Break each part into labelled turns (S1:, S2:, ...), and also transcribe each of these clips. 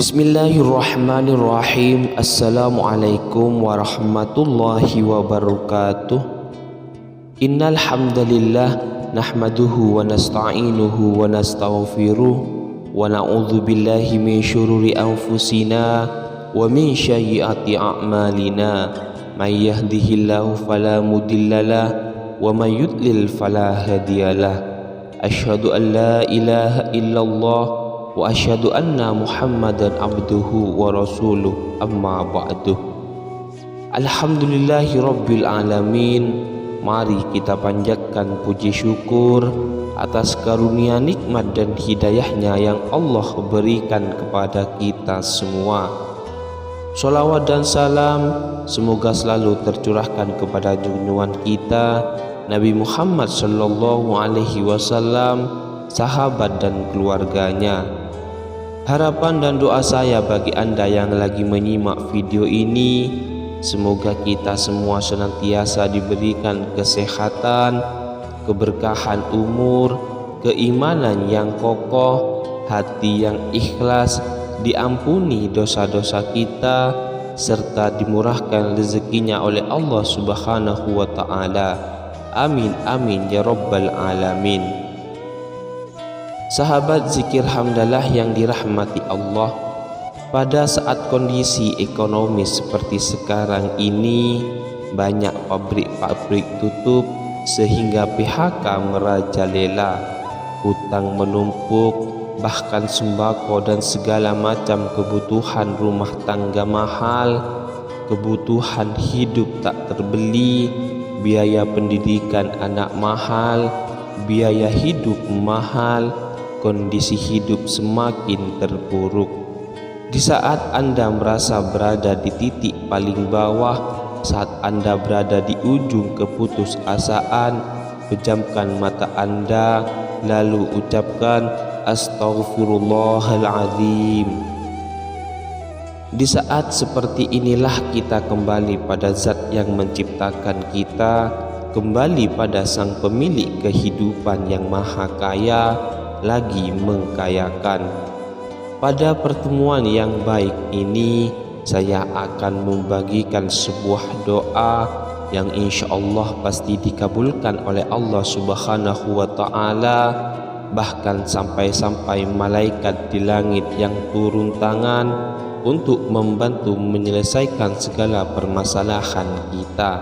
S1: Bismillahirrahmanirrahim. Assalamualaikum warahmatullahi wabarakatuh. Innal hamdalillah nahmaduhu wa nasta'inuhu wa nastaghfiruh wa na'udzu billahi min syururi anfusina wa min sayyiati a'malina. May yahdihillahu fala mudhillalah wa may yudlil fala hadiyalah. Asyhadu an la ilaha illallah wa asyhadu anna Muhammadan abduhu wa rasuluh, amma ba'du. Alhamdulillahi rabbil alamin. Mari kita panjatkan puji syukur atas karunia nikmat dan hidayahnya yang Allah berikan kepada kita semua. Sholawat dan salam semoga selalu tercurahkan kepada junjungan kita Nabi Muhammad sallallahu alaihi wasallam, sahabat dan keluarganya. Harapan dan doa saya bagi Anda yang lagi menyimak video ini, semoga kita semua senantiasa diberikan kesehatan, keberkahan umur, keimanan yang kokoh, hati yang ikhlas, diampuni dosa-dosa kita, serta dimurahkan rezekinya oleh Allah Subhanahu wa ta'ala. Amin amin ya rabbal alamin. Sahabat zikir hamdalah yang dirahmati Allah, pada saat kondisi ekonomi seperti sekarang ini, banyak pabrik-pabrik tutup sehingga PHK merajalela, hutang menumpuk, bahkan sembako dan segala macam kebutuhan rumah tangga mahal, kebutuhan hidup tak terbeli, biaya pendidikan anak mahal, biaya hidup mahal, kondisi hidup semakin terpuruk. Di saat Anda merasa berada di titik paling bawah, saat Anda berada di ujung keputusasaan, pejamkan mata Anda lalu ucapkan Astaghfirullahaladzim. Di saat seperti inilah kita kembali pada Zat yang menciptakan kita, kembali pada Sang Pemilik kehidupan yang Maha Kaya, lagi mengkayakan. Pada pertemuan yang baik ini, saya akan membagikan sebuah doa yang insya Allah pasti dikabulkan oleh Allah Subhanahu wa ta'ala, bahkan sampai-sampai malaikat di langit yang turun tangan untuk membantu menyelesaikan segala permasalahan kita.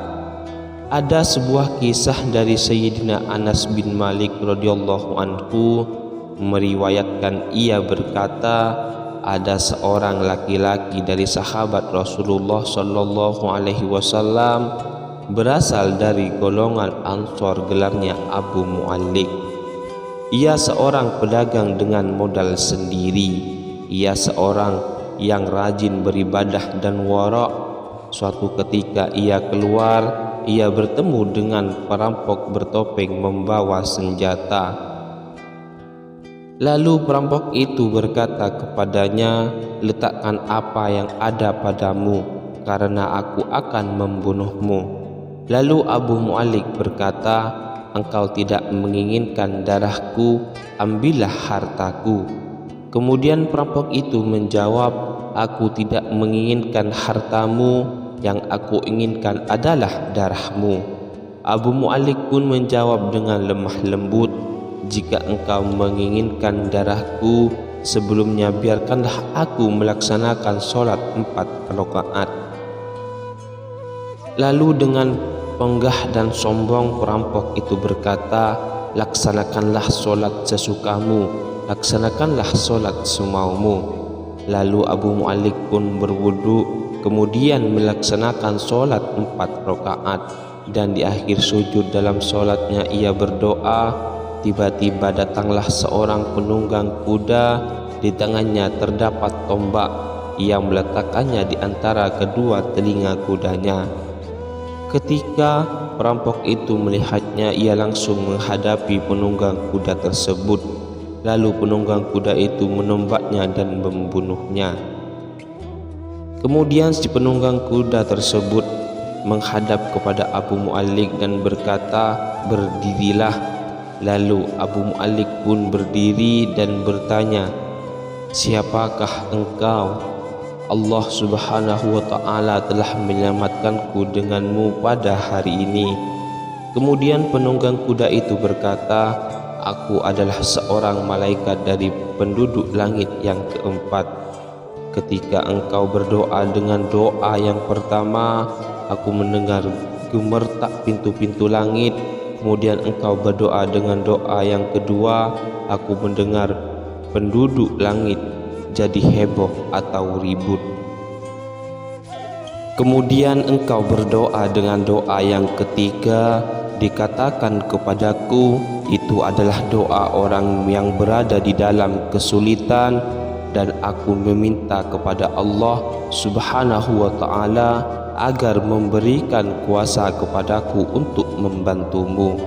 S1: Ada sebuah kisah dari Sayyidina Anas bin Malik radhiyallahu anhu, meriwayatkan ia berkata, ada seorang laki-laki dari sahabat Rasulullah sallallahu alaihi wasallam berasal dari golongan Ansor, gelarnya Abu Mu'allik. Ia seorang pedagang dengan modal sendiri. Ia seorang yang rajin beribadah dan wara'. Suatu ketika ia keluar, ia bertemu dengan perampok bertopeng membawa senjata. Lalu perampok itu berkata kepadanya, letakkan apa yang ada padamu, karena aku akan membunuhmu. Lalu Abu Mu'allik berkata, engkau tidak menginginkan darahku, ambillah hartaku. Kemudian perampok itu menjawab, aku tidak menginginkan hartamu, yang aku inginkan adalah darahmu. Abu Mu'allik pun menjawab dengan lemah lembut, jika engkau menginginkan darahku, sebelumnya biarkanlah aku melaksanakan sholat 4 rakaat. Lalu dengan penggah dan sombong perampok itu berkata, laksanakanlah sholat sesukamu, laksanakanlah sholat semaumu. Lalu Abu Mu'allik pun berwudu, kemudian melaksanakan sholat 4 rakaat, dan di akhir sujud dalam sholatnya ia berdoa. Tiba-tiba datanglah seorang penunggang kuda, di tangannya terdapat tombak. Ia meletakkannya di antara kedua telinga kudanya. Ketika perampok itu melihatnya, ia langsung menghadapi penunggang kuda tersebut. Lalu penunggang kuda itu menembaknya dan membunuhnya. Kemudian si penunggang kuda tersebut menghadap kepada Abu Mu'allik dan berkata, berdirilah. Lalu Abu Mu'allik pun berdiri dan bertanya, siapakah engkau? Allah Subhanahu wa ta'ala telah menyelamatkanku denganmu pada hari ini. Kemudian penunggang kuda itu berkata, aku adalah seorang malaikat dari penduduk langit yang keempat. Ketika engkau berdoa dengan doa yang pertama, aku mendengar gemertak pintu-pintu langit. Kemudian engkau berdoa dengan doa yang kedua, aku mendengar penduduk langit jadi heboh atau ribut. Kemudian engkau berdoa dengan doa yang ketiga, dikatakan kepadaku itu adalah doa orang yang berada di dalam kesulitan, dan aku meminta kepada Allah Subhanahu wa ta'ala agar memberikan kuasa kepadaku untuk membantumu.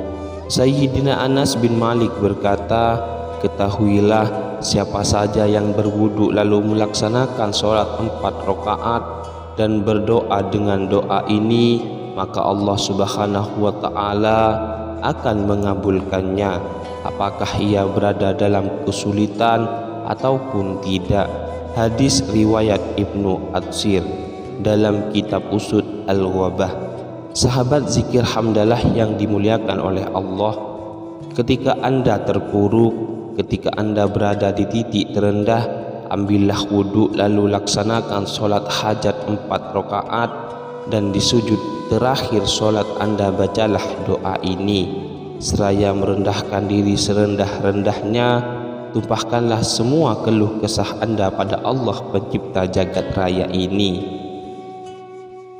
S1: Sayyidina Anas bin Malik berkata, ketahuilah, siapa saja yang berwudu lalu melaksanakan sholat 4 rakaat dan berdoa dengan doa ini, maka Allah Subhanahu wa ta'ala akan mengabulkannya, apakah ia berada dalam kesulitan ataupun tidak. Hadis riwayat Ibnu Atsir dalam kitab Usud Al-Wabah. Sahabat zikir hamdalah yang dimuliakan oleh Allah, ketika Anda terpuruk, ketika Anda berada di titik terendah, ambillah wudhu lalu laksanakan sholat hajat 4 rakaat, dan di sujud terakhir sholat Anda bacalah doa ini. Seraya merendahkan diri serendah-rendahnya, tumpahkanlah semua keluh kesah Anda pada Allah pencipta jagat raya ini.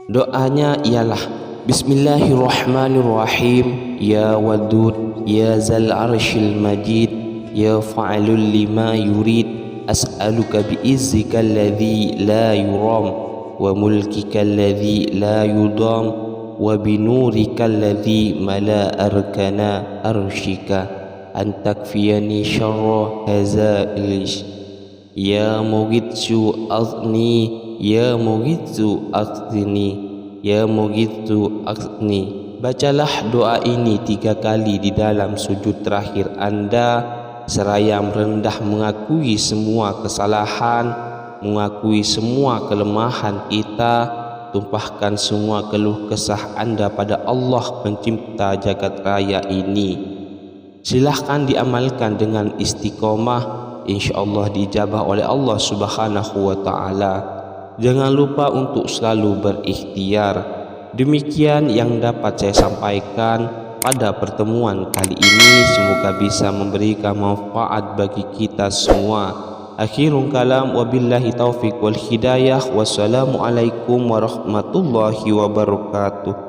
S1: Doanya ialah Bismillahirrahmanirrahim. Ya Wadud, Ya Zal Arshil Majid, Ya Fa'alul Lima Yurid, as'aluka bi'izzika alladhi la yuram, wa mulkika alladhi la yudam, wa binurika alladhi mala arkana arshika, an takfiyani syarra hazailish. Ya mughitsu aghni, ya mughitsu aghni, ya mughitsu aghni. Bacalah doa ini 3 kali di dalam sujud terakhir Anda, seraya merendah mengakui semua kesalahan, mengakui semua kelemahan kita, tumpahkan semua keluh kesah Anda pada Allah pencipta jagat raya ini. Silahkan diamalkan dengan istiqomah, insyaallah dijabah oleh Allah Subhanahu wa ta'ala. Jangan lupa untuk selalu berikhtiar. Demikian yang dapat saya sampaikan pada pertemuan kali ini, semoga bisa memberikan manfaat bagi kita semua. Akhirul kalam, wabillahi taufiq wal hidayah. Wassalamualaikum warahmatullahi wabarakatuh.